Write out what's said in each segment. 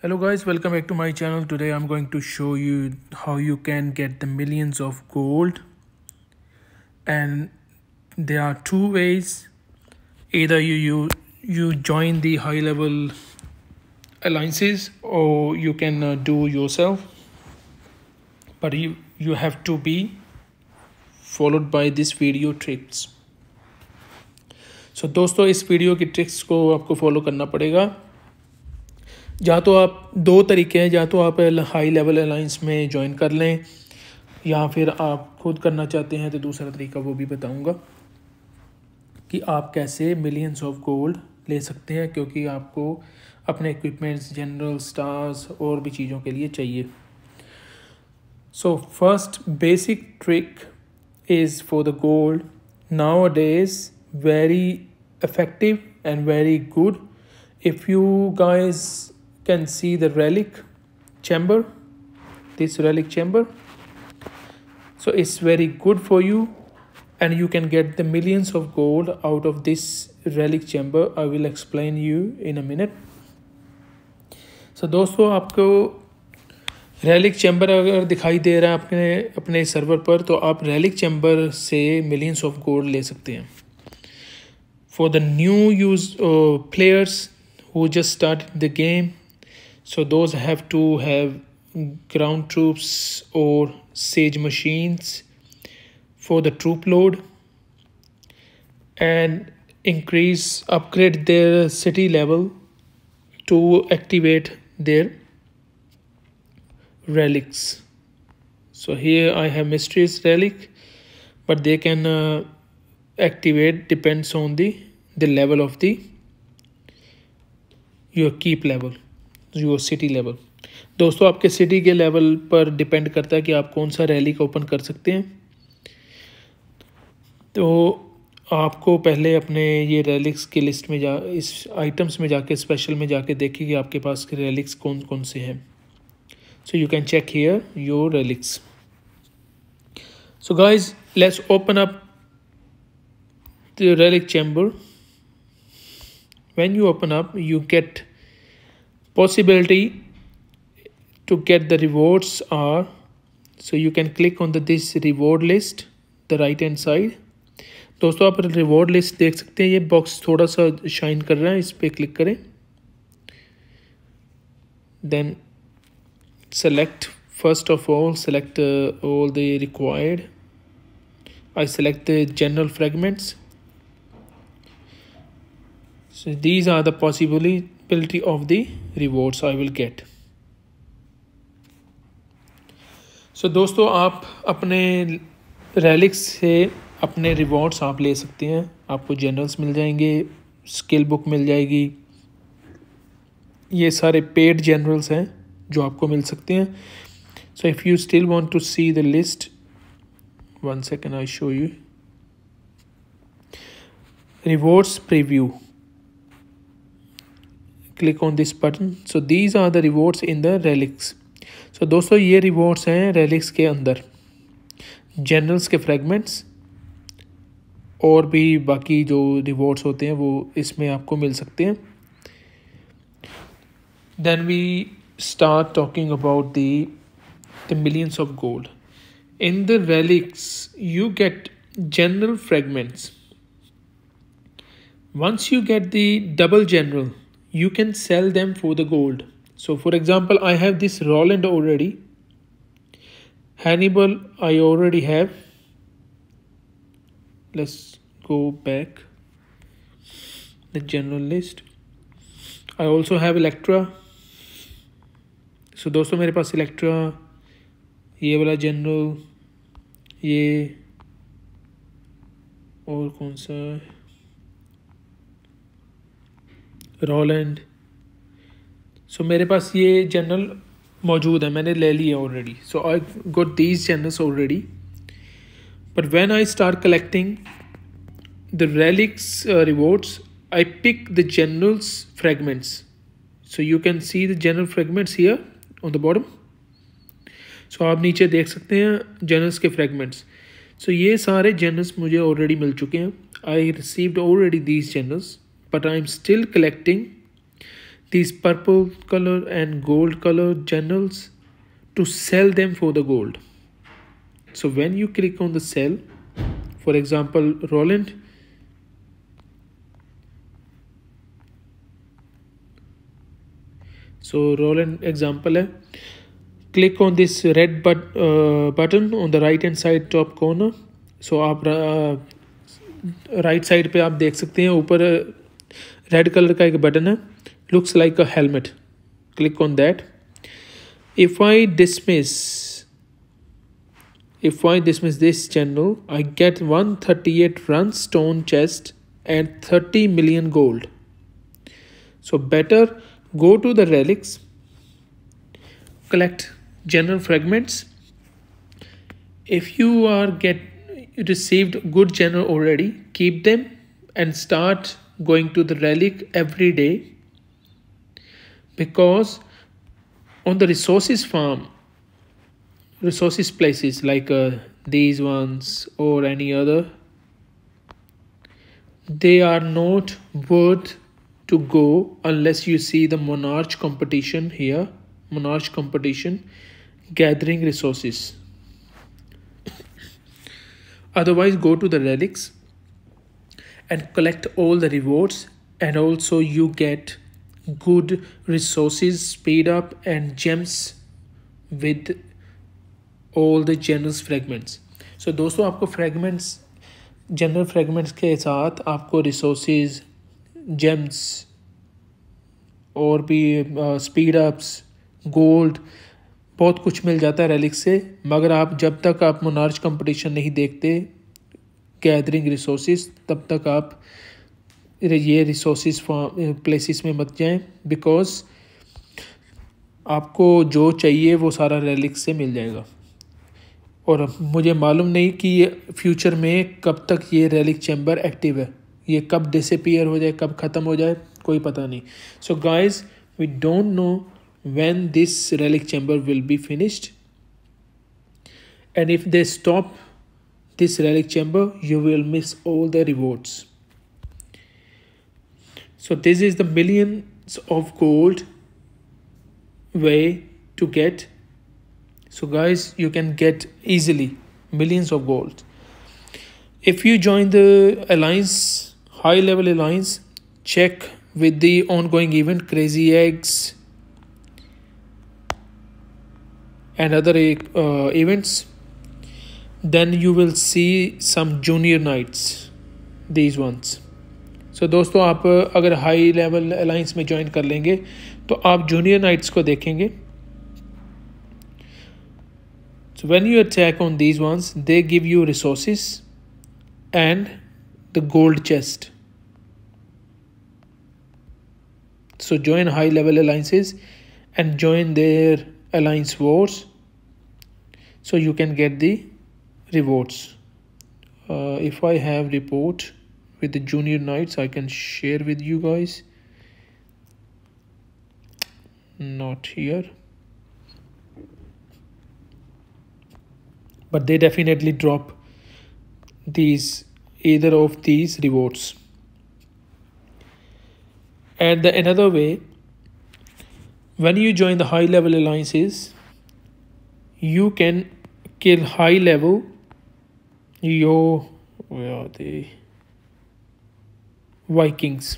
Hello guys, welcome back to my channel. Today I'm going to show you how you can get the millions of gold, and there are two ways. Either you join the high level alliances, or you can do yourself, but you have to be followed by this video tricks. So दोस्तों, इस video की tricks को आपको follow करना पड़ेगा। या तो आप दो तरीके हैं, या तो आप हाई लेवल अलाइंस में ज्वाइन कर लें, या फिर आप खुद करना चाहते हैं तो दूसरा तरीका वो भी बताऊंगा कि आप कैसे मिलियंस ऑफ गोल्ड ले सकते हैं, क्योंकि आपको अपने इक्विपमेंट्स, जनरल, स्टार्स और भी चीज़ों के लिए चाहिए। So first basic trick is for the gold nowadays very effective and very good. If you guys can see the relic chamber, this relic chamber, so it's very good for you and you can get the millions of gold out of this relic chamber. I will explain you in a minute. So दोस्तों, आपको relic chamber अगर दिखाई दे रहा है अपने server पर, तो आप relic chamber से millions of gold ले सकते हैं। For the new players who just started the game, so those have to have ground troops or siege machines for the troop load, and upgrade their city level to activate their relics. So here I have mysterious relic, but they can activate depends on the level of your keep level, your city level. दोस्तों, आपके city के level पर depend करता है कि आप कौन सा रैली का ओपन कर सकते हैं। तो आपको पहले अपने ये रैलिक्स की लिस्ट में इस आइटम्स में जाके, स्पेशल में जाके देखिए कि आपके पास के रैलिक्स कौन कौन से हैं। So you can check here your relics. So guys, let's open up the relic chamber. When you open up, you get possibility to get the rewards are, so you can click on this reward list, the right hand side. दोस्तों, आप reward list देख सकते हैं। ये box थोड़ा सा shine कर रहा है, इस पर क्लिक करें। Then select, first of all select all the required. I select the general fragments. So these are the possibility of the rewards I will get. So दोस्तों, आप अपने relics से अपने rewards आप ले सकते हैं। आपको generals मिल जाएंगे, skill book मिल जाएगी। ये सारे paid generals हैं जो आपको मिल सकते हैं। So if you still want to see the list, one second I show you. Rewards preview. Click on this button. So these are the rewards in the relics. So दोस्तों, ये rewards हैं relics के अंदर, generals के fragments, और भी बाकी जो rewards होते हैं वो इसमें आपको मिल सकते हैं। Then we start talking about the millions of gold. In the relics, you get general fragments. Once you get the double general, you can sell them for the gold. So for example, I have this Roland already. Hannibal I already have. Let's go back the general list. I also have Electra. So दोस्तों, मेरे पास Electra, ये वाला general, ये और कौन सा Rowland. सो मेरे पास ये जनरल मौजूद है, मैंने ले लिया already. So I got these generals already, but when I start collecting the relics rewards, I pick the generals fragments. So you can see the general fragments here on the bottom. So आप नीचे देख सकते हैं generals के fragments. So ये सारे generals मुझे already मिल चुके हैं। I received already these generals, but I am still collecting these purple color and gold color generals to sell them for the gold. So when you click on the sell, for example, Roland, so Roland example है, click on this red button on the right hand side top corner. So आप right side पे आप देख सकते हैं ऊपर red colour का एक बटन है, looks like a helmet. Click on that. If I dismiss this channel, I get 138 run stone chest and 30 million gold. So better go to the relics, collect general fragments. If you are received good general already, keep them and start going to the relic every day, because on the resources farm, resources places like these ones or any other, they are not worth to go unless you see the monarch competition here, monarch competition gathering resources. Otherwise go to the relics and collect all the rewards, and also you get good resources, speed up and gems with all the general fragments. So दोस्तों आपको fragments, general fragments के साथ आपको resources, gems और भी speed ups, gold, बहुत कुछ मिल जाता है relic से, मगर आप जब तक आप monarch competition नहीं देखते gathering resources, तब तक आप ये resources places में मत जाएं, because आपको जो चाहिए वो सारा relic से मिल जाएगा. और मुझे मालूम नहीं कि ये फ्यूचर में कब तक ये relic chamber एक्टिव है, ये कब disappear हो जाए, कब ख़त्म हो जाए, कोई पता नहीं. So guys, we don't know when this relic chamber will be finished, and if they stop this relic chamber, you will miss all the rewards. So this is the millions of gold way to get. So guys, you can get easily millions of gold if you join the alliance, high level alliance. Check with the ongoing event, crazy eggs and other events. Then you will see some junior knights, these ones. So दोस्तों आप अगर high level alliance में join कर लेंगे तो आप junior nights को देखेंगे. So when you attack on these ones, they give you resources and the gold chest. So join high level alliances and join their alliance wars, so you can get the rewards. If I have report with the junior knights, I can share with you guys. Not here, but they definitely drop these, either of these rewards. And another way, when you join the high level alliances, you can kill high level where are they, Vikings.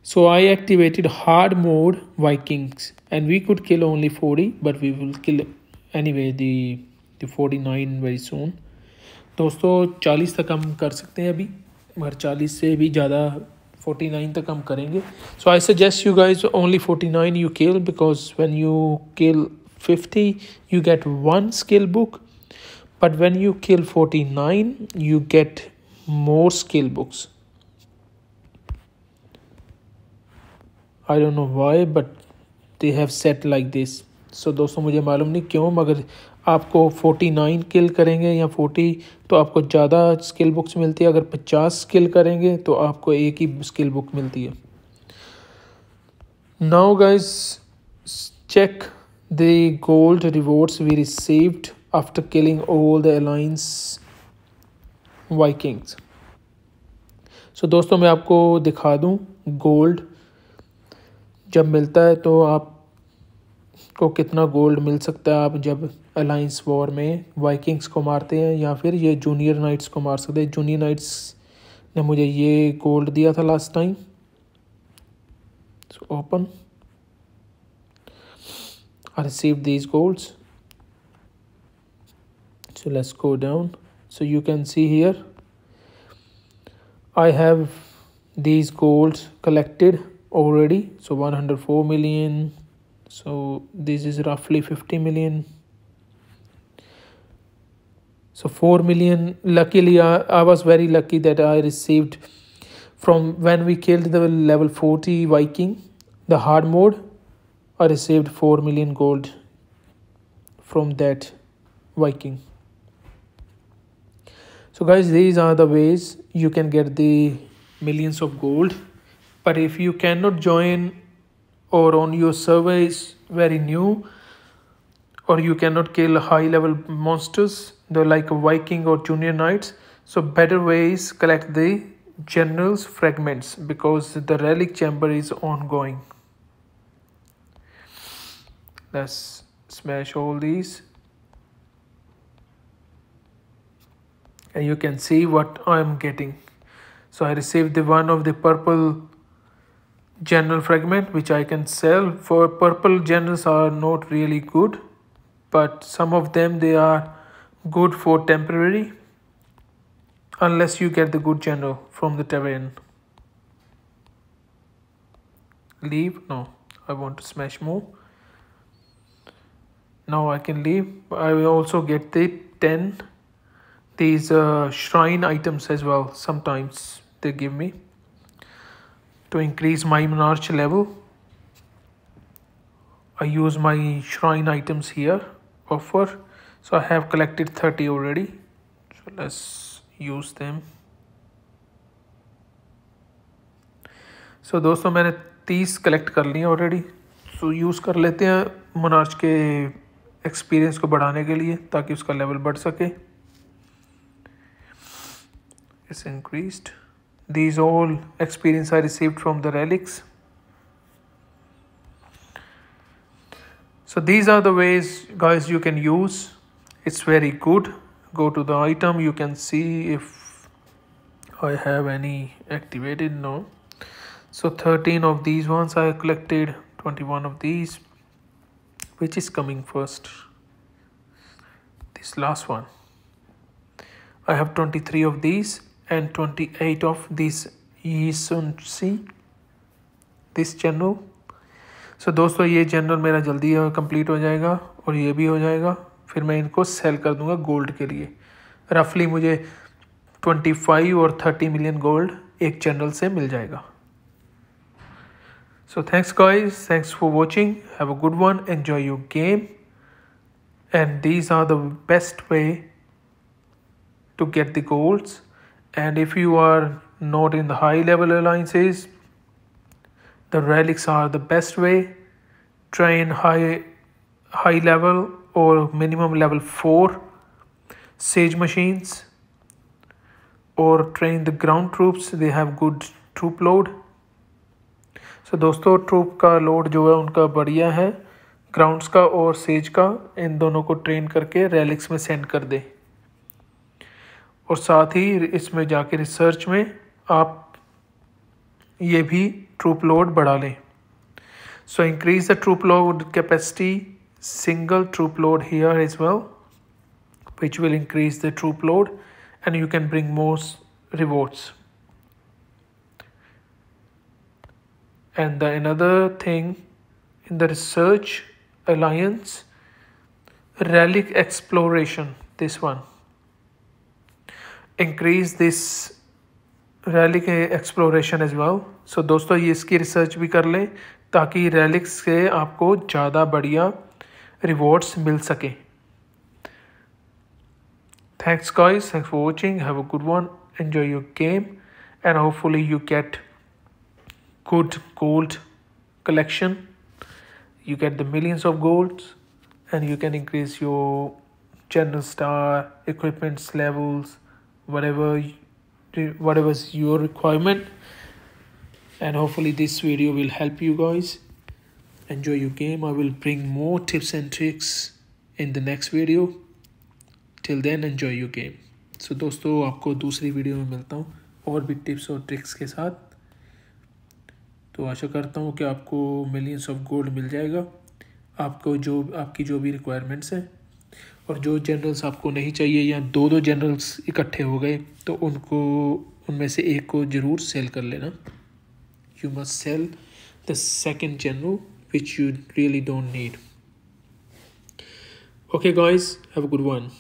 So I activated hard mode Vikings, and we could kill only 40, but we will kill anyway the 49 very soon. दोस्तों 40 तक हम कर सकते हैं अभी, मगर 40 से भी ज़्यादा 49 तक हम करेंगे. So I suggest you guys only 49 you kill, because when you kill 50 you get one skill book, but when you kill 49 you get more skill books. I don't know why, but they have set like this. So दोस्तों मुझे मालूम नहीं क्यों, मगर आपको 49 किल करेंगे या 40 तो आपको ज़्यादा स्किल बुक्स मिलती है. अगर 50 स्किल करेंगे तो आपको एक ही स्किल बुक मिलती है. Now guys, check the gold rewards we received after killing all the alliance Vikings. So दोस्तों मैं आपको दिखा दूं गोल्ड जब मिलता है तो आप को कितना गोल्ड मिल सकता है आप जब अलायंस वॉर में वाइकिंग्स को मारते हैं, या फिर ये जूनियर नाइट्स को मार सकते हैं। जूनियर नाइट्स ने मुझे ये गोल्ड दिया था last time. So open, I received these golds. So let's go down. So you can see here I have these golds collected already. So 104 million. So this is roughly 50 million. So 4 million. Luckily I was very lucky that I received from when we killed the level 40 Viking, the hard mode. I received 4 million gold from that Viking. So guys, these are the ways you can get the millions of gold. But if you cannot join, or on your server is very new, or you cannot kill high level monsters, they're like a Viking or junior knights, so better way is collect the generals fragments, because the relic chamber is ongoing. Let's smash all these, and you can see what I'm getting. So I received the one of the purple general fragment, which I can sell. For purple generals are not really good, but some of them they are good for temporary, unless you get the good general from the tavern. Leave? No, I want to smash more. Now I can leave. I will also get the 10 these shrine items as well. Sometimes they give me to increase my monarch level. I use my shrine items here offer. So I have collected 30 already, so let's use them. So दोस्तों मैंने 30 collect कर लिए already. So use कर लेते हैं monarch के experience को बढ़ाने के लिए, ताकि उसका लेवल बढ़ सके। It's increased. These all experience I received from the relics. So these are the ways guys you can use. It's very good. Go to the item, you can see if I have any activated. No. So 13 of these ones I collected, 21 of these. Which is coming first? This last one. I have 23 of these and 28 of these Yisunsi, this general. So दोस्तों ये general मेरा जल्दी complete हो जाएगा और ये भी हो जाएगा। फिर मैं इनको सेल कर दूंगा गोल्ड के लिए। रफली मुझे 25 और 30 मिलियन गोल्ड एक जनरल से मिल जाएगा। So thanks guys, thanks for watching. Have a good one, enjoy your game. And these are the best way to get the golds. And if you are not in the high level alliances, the relics are the best way. Train high level or minimum level 4 sage machines, or train the ground troops. They have good troop load. So दोस्तों troop का load जो है उनका बढ़िया है, grounds का और says का। इन दोनों को ट्रेन करके रेलिक्स में सेंड कर दे, और साथ ही इसमें जाके रिसर्च में आप ये भी ट्रूप लोड बढ़ा लें। So increase the troop load capacity, single troop load here as well, which will increase the troop load and you can bring more rewards. And the another thing in the research alliance, relic exploration, this one, increase this relic exploration as well. So दोस्तों ये इसकी research भी कर लें, ताकि relics से आपको ज़्यादा बढ़िया rewards मिल सके। Thanks guys, thanks for watching, have a good one, enjoy your game, and hopefully you get good gold collection. You get the millions of golds, and you can increase your general star, equipments levels, whatever's your requirement. And hopefully this video will help you guys. enjoy your game. I will bring more tips and tricks in the next video. Till then, enjoy your game. So दोस्तों, आपको दूसरी video में मिलता हूँ और भी tips और tricks के साथ। तो आशा करता हूँ कि आपको मिलियंस ऑफ गोल्ड मिल जाएगा, आपको आपकी जो भी रिक्वायरमेंट्स हैं। और जो जनरल्स आपको नहीं चाहिए या दो जनरल्स इकट्ठे हो गए तो उनमें से एक को ज़रूर सेल कर लेना। You must sell the second general which you really don't need. Okay guys, have a good one.